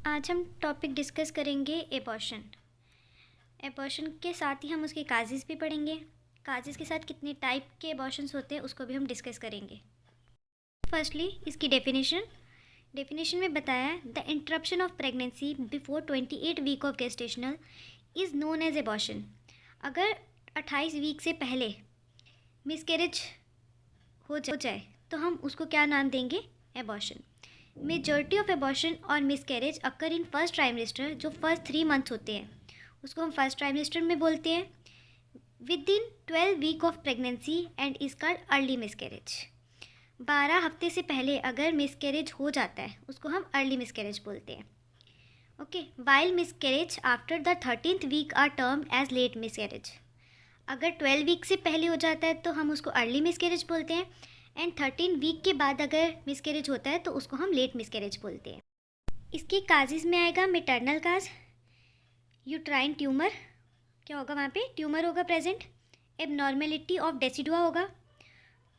आज हम topic discuss करेंगे एबॉर्शन। एबॉर्शन के साथ ही हम उसके काजेज़ भी पढ़ेंगे। काजेज़ के साथ कितने टाइप के एबॉर्शंस होते हैं उसको भी हम डिस्कस करेंगे। फर्स्टली इसकी डेफिनेशन में बताया है, the interruption of pregnancy before 28 week of gestational is known as abortion. अगर 28 वीक से पहले मिसकैरेज हो जाए तो हम उसको क्या नाम देंगे? एबॉर्शन। मेजॉरिटी ऑफ एबॉर्शन और miscarriage occur in first trimester, जो फर्स्ट 3 मंथ्स होते हैं उसको हम फर्स्ट ट्राइमेस्टर में बोलते हैं, within 12 week of pregnancy and is called early miscarriage. 12 हफ्ते से पहले अगर मिसकैरेज हो जाता है उसको हम अर्ली मिसकैरेज बोलते हैं। Okay, while miscarriage after the 13th week are term as late miscarriage. अगर 12 वीक से पहले हो जाता है तो हम उसको अर्ली मिसकैरेज बोलते हैं, एंड 13 वीक के बाद अगर मिसकैरेज होता है तो उसको हम लेट मिसकैरेज बोलते हैं। इसकी काजेज़ में आएगा मेटर्नल काज, यूट्राइन ट्यूमर, क्या होगा वहाँ पे? ट्यूमर होगा प्रेजेंट। एबनॉर्मेलिटी ऑफ डेसिडुआ होगा,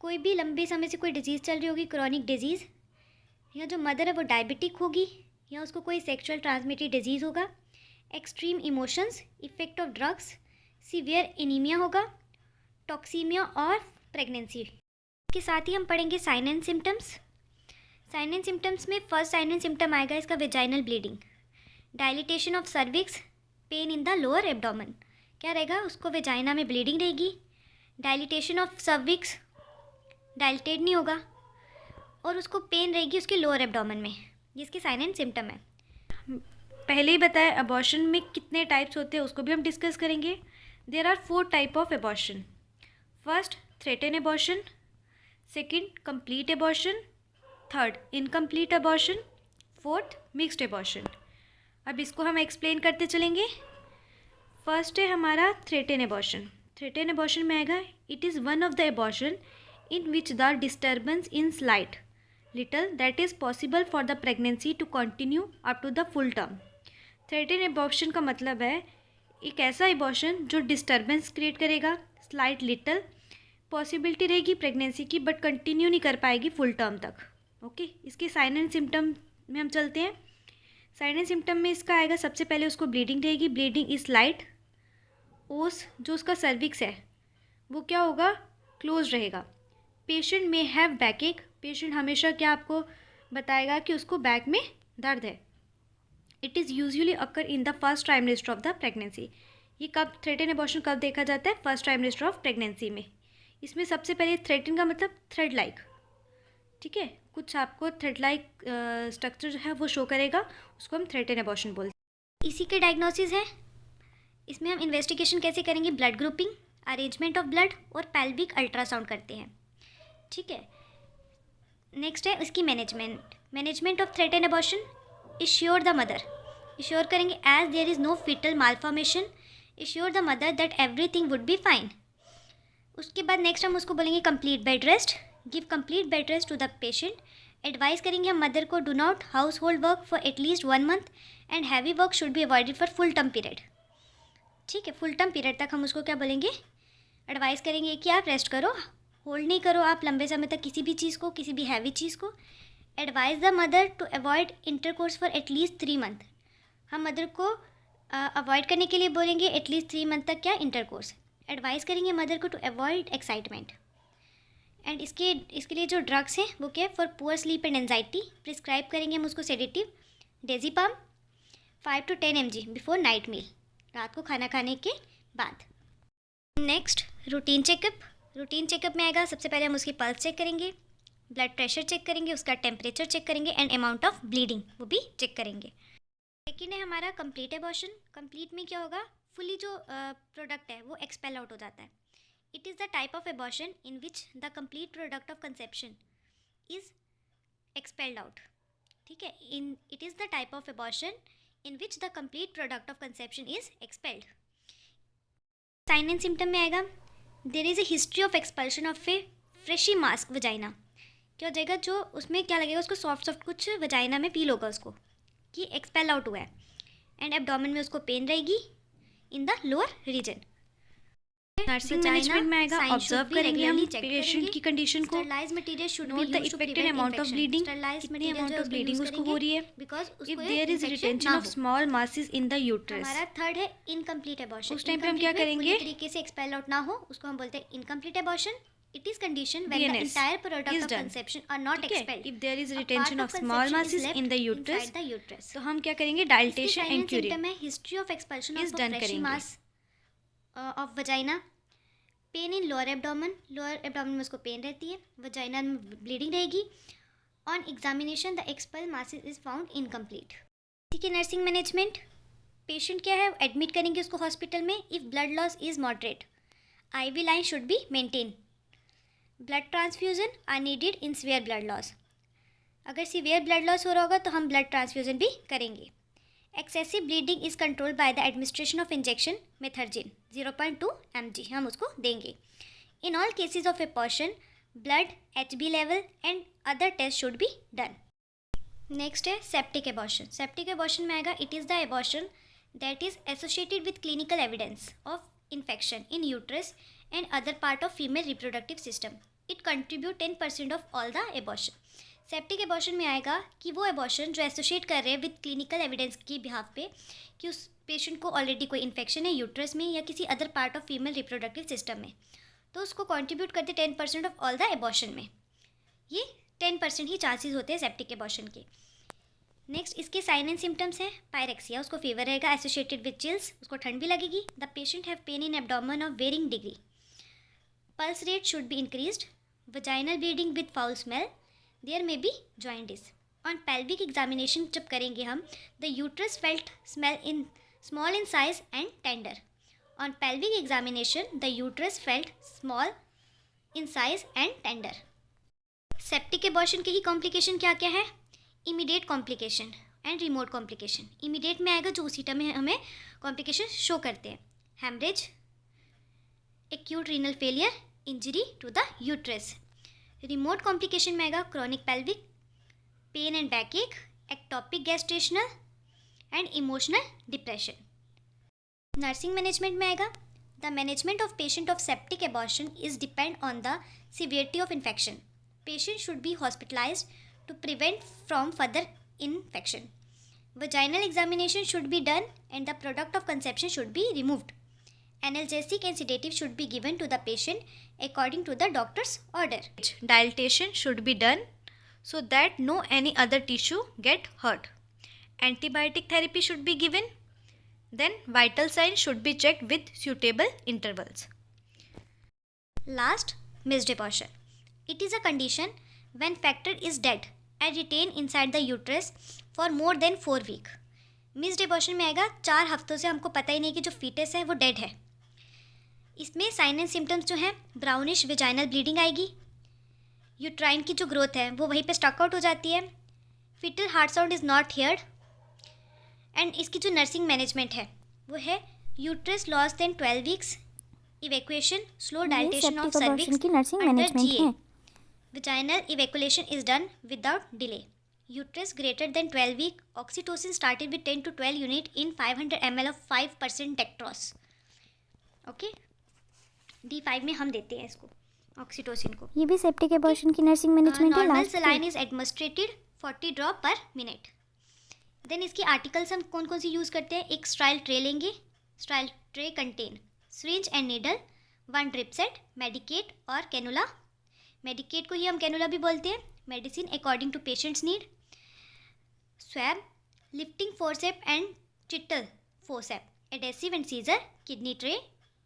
कोई भी लंबे समय से कोई डिजीज़ चल रही होगी, क्रॉनिक डिजीज़, या जो मदर है वो डायबिटिक होगी, या उसको कोई सेक्सुअल ट्रांसमिटेड डिजीज़ होगा। Extreme emotions, effect of drugs, severe anaemia होगा, टॉक्सीमिया और प्रेगनेंसी। के साथ ही हम पढ़ेंगे sign and symptoms. Sign and symptoms में फर्स्ट साइन एंड सिम्टम आएगा इसका vaginal bleeding, dilatation of cervix, pain in the lower abdomen. क्या रहेगा? उसको वेजाइना में ब्लीडिंग रहेगी, डायलिटेशन ऑफ सर्विक्स डायलिटेट नहीं होगा, और उसको पेन रहेगी उसके लोअर एब्डोमेन में। जिसके साइन एंड सिम्टम है। पहले ही बताया अबॉर्शन में कितने टाइप्स होते हैं उसको भी हम डिस्कस करेंगे। There are 4 type of abortion. First threatened abortion, second complete abortion, third incomplete abortion, fourth mixed abortion. अब इसको हम एक्सप्लेन करते चलेंगे। फर्स्ट है हमारा थ्रेटन अबॉर्शन। थ्रेटन अबॉर्शन में आएगा, it is one of the abortion in which the disturbance in slight little that is possible for the pregnancy to continue up to the full term. Threatened abortion का मतलब है एक ऐसा abortion जो disturbance create करेगा, slight little possibility रहेगी pregnancy की, but continue नहीं कर पाएगी फुल टर्म तक। ओके, इसके साइन एंड सिम्टम में हम चलते हैं। साइन एंड सिम्टम में इसका आएगा, सबसे पहले उसको ब्लीडिंग रहेगी, ब्लीडिंग इज लाइट। ओस जो उसका सर्विक्स है वो क्या होगा? क्लोज रहेगा। पेशेंट में हैव बैक एक, पेशेंट हमेशा क्या आपको बताएगा कि उसको बैक में दर्द है। It is usually occur in the first trimester of the pregnancy. ये कब थ्रेटन अबॉर्शन कब देखा जाता है? फर्स्ट ट्राइमेस्टर ऑफ प्रेगनेंसी में। इसमें सबसे पहले थ्रेटन का मतलब थ्रेड लाइक, ठीक है, कुछ आपको थ्रेड लाइक स्ट्रक्चर जो है वो शो करेगा, उसको हम थ्रेटन अबॉर्शन बोलते हैं। इसी के डायग्नोसिस है। इसमें हम इन्वेस्टिगेशन कैसे करेंगे? Blood grouping, arrangement of blood और पेल्विक अल्ट्रासाउंड करते हैं, ठीक है। नेक्स्ट है उसकी management of threaten abortion. Ensure the mother, ensure करेंगे as there is no foetal malformation, ensure the mother that everything would be fine. उसके बाद नेक्स्ट हम उसको बोलेंगे complete bed rest, give complete bed rest to the patient. Advise करेंगे हम mother को, do not household work for at least 1 month and heavy work should be avoided for full term period, ठीक है। Full term period तक हम उसको क्या बोलेंगे? एडवाइस करेंगे कि आप रेस्ट करो, होल्ड नहीं करो आप लंबे समय तक किसी भी चीज़ को, किसी भी हैवी चीज़ को। Advise the mother to avoid intercourse for at least 3 month. हम मदर को अवॉइड करने के लिए बोलेंगे एटलीस्ट 3 मंथ तक क्या? इंटरकोर्स। एडवाइस करेंगे मदर को टू अवॉइड एक्साइटमेंट। एंड इसके लिए जो ड्रग्स हैं वो क्या है? For poor sleep and anxiety prescribe करेंगे हम उसको sedative diazepam 5 to 10 mg before night meal, रात को खाना खाने के बाद। Next routine checkup. Routine checkup में आएगा, सबसे पहले हम उसकी पल्स चेक करेंगे, ब्लड प्रेशर चेक करेंगे, उसका टेम्परेचर चेक करेंगे, एंड अमाउंट ऑफ ब्लीडिंग वो भी चेक करेंगे। सेकेंड है हमारा कंप्लीट एबॉर्शन। कंप्लीट में क्या होगा? फुली जो प्रोडक्ट है वो एक्सपेल आउट हो जाता है। It is the type of abortion in which the complete product of conception is expelled out, ठीक है। It is the type of abortion in which the complete product of conception is expelled. Sign and symptom में आएगा, there is a history of expulsion of a fleshy mass vagina. क्या हो जाएगा? जो उसमें क्या लगेगा उसको सॉफ्ट कुछ वजाइना में फील होगा उसको कि एक्सपेल आउट हुआ है, एंड एब्डोमेन में उसको पेन रहेगी in the lower region. Nursing management में आएगा, ऑब्जर्व करेंगे हम पेशेंट की कंडीशन को, note the affected amount of bleeding, कितनी अमाउंट ऑफ ब्लीडिंग उसको हो रही है, if there is retention of small masses in the uterus. हमारा थर्ड है इनकम्प्लीट एबॉर्शन। उस टाइम पे हम क्या करेंगे, तरीके से एक्सपेल आउट ना हो उसको हम बोलते हैं incomplete abortion. It is condition when the entire product of conception are not expelled. If there is retention of small masses in the uterus, तो हम क्या करेंगे, dilatation and curing symptom है history of expulsion is of done fleshy करेंगे। mass of vagina, pain in lower abdomen में उसको pen रहती है, vagina में bleeding रहेगी। On examination the expelled masses is found incomplete। ठीक है, नर्सिंग मैनेजमेंट, पेशेंट क्या है एडमिट करेंगे उसको हॉस्पिटल में। If blood loss is moderate, IV line should be maintain. Blood transfusion are needed in severe blood loss, अगर severe blood loss हो रहा होगा तो हम ब्लड ट्रांसफ्यूज़न भी करेंगे। Excessive bleeding is control by the administration of injection Methergine 0.2 mg हम उसको देंगे। In all cases of abortion blood HB level and other test should be done. Next है सेप्टिक एबॉर्शन। सेप्टिक एबॉर्शन में आएगा, it is the abortion that is associated with clinical evidence of infection in uterus and other part of female reproductive system. It contribute 10% of all the abortion. Septic abortion में आएगा कि वो abortion जो associate कर रहे हैं with clinical evidence की behalf पे कि उस पेशेंट को ऑलरेडी कोई इन्फेक्शन है यूट्रस में या किसी other part of female reproductive system में, तो उसको कंट्रीब्यूट करते 10% ऑफ ऑल द एबॉर्शन में। ये 10% ही चांसेस होते हैं सेप्टिक एबॉर्शन के। नेक्स्ट इसके साइन एंड सिम्टम्स हैं, पायरेक्सिया, उसको फीवर रहेगा एसोसिएटेड विद चिल्स, उसको ठंड भी लगेगी। The patient have pain in abdomen of varying degree. Pulse rate should be increased. Vaginal bleeding with foul smell. There may be jaundice. On pelvic examination जब करेंगे हम, the uterus felt small in size and tender. On pelvic examination the uterus felt small in size and tender. Septic abortion के ही complication क्या क्या है, immediate complication and remote complication. Immediate में आएगा जो उसी टाइम में हमें कॉम्प्लिकेशन शो करते हैं, haemorrhage, acute renal failure, injury to the uterus. Remote complication में आएगा chronic pelvic pain and backache, ectopic gestational and emotional depression. Nursing management में आएगा, the management of patient of septic abortion is depend on the severity of infection. Patient should be hospitalised to prevent from further infection. Vaginal examination should be done and the product of conception should be removed. Analgesic and sedative should be given to the patient according to the doctor's order. Dilatation should be done so that no any other tissue get hurt. Antibiotic therapy should be given. Then vital signs should be checked with suitable intervals. Last, missed abortion. It is a condition when factor is dead and retain inside the uterus for more than 4 weeks. Missed abortion में आएगा 4 हफ्तों से हमको पता ही नहीं कि जो foetus है वो डेड है। इसमें साइन एंड सिम्टम्स जो हैं, ब्राउनिश वेजाइनल ब्लीडिंग आएगी, यूट्राइन की जो ग्रोथ है वो वहीं पे स्टक आउट हो जाती है, foetal heart sound is not heard. And इसकी जो नर्सिंग मैनेजमेंट है वो है uterus less than 12 weeks, evacuation, slow dilatation of cervix under GA। Vaginal evacuation is done without delay. Uterus greater than 12 week, oxytocin started with 10 to 12 unit in 500 ml of 5% dextrose. Okay? D5 में हम देते हैं इसको oxytocin को। ये भी septic abortion की nursing management है। Normal saline is administrated 40 drop per minute. Then इसकी आर्टिकल्स हम कौन कौन सी यूज़ करते हैं, एक स्ट्राइल ट्रे लेंगे, sterile tray contain syringe and needle, 1 drip set, medicate और कैनुला। मेडिकेट को ही हम कैनुला भी बोलते हैं। Medicine according to patient's need, swab, lifting forcep and cheatle forcep, adhesive and scissor, kidney tray,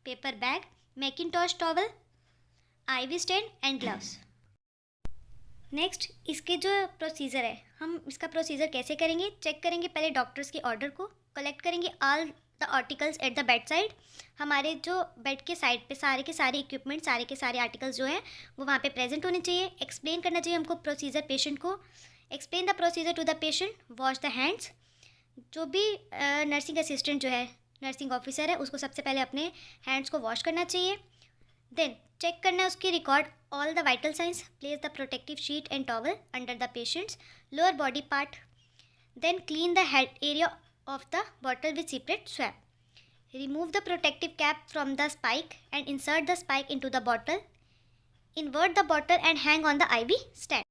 paper bag, mackintosh towel, IV stand and gloves. Next इसके जो procedure है, हम इसका प्रोसीजर कैसे करेंगे, चेक करेंगे पहले डॉक्टर्स के ऑर्डर को, कलेक्ट करेंगे all the articles at the bed side. हमारे जो बेड के साइड पे सारे के सारे इक्विपमेंट, सारे के सारे आर्टिकल्स जो हैं वो वहाँ पे प्रेजेंट होने चाहिए। एक्सप्लेन करना चाहिए हमको प्रोसीजर पेशेंट को, explain the procedure to the patient, wash the hands. जो भी नर्सिंग असिस्टेंट जो है, नर्सिंग ऑफिसर है, उसको सबसे पहले अपने हैंड्स को वॉश करना चाहिए। देन चेक करना है उसकी record all the vital signs, place the protective sheet and towel under the patient's lower body part. Then clean the head area of the bottle with separate swab. Remove the protective cap from the spike and insert the spike into the bottle. Invert the bottle and hang on the IB stand.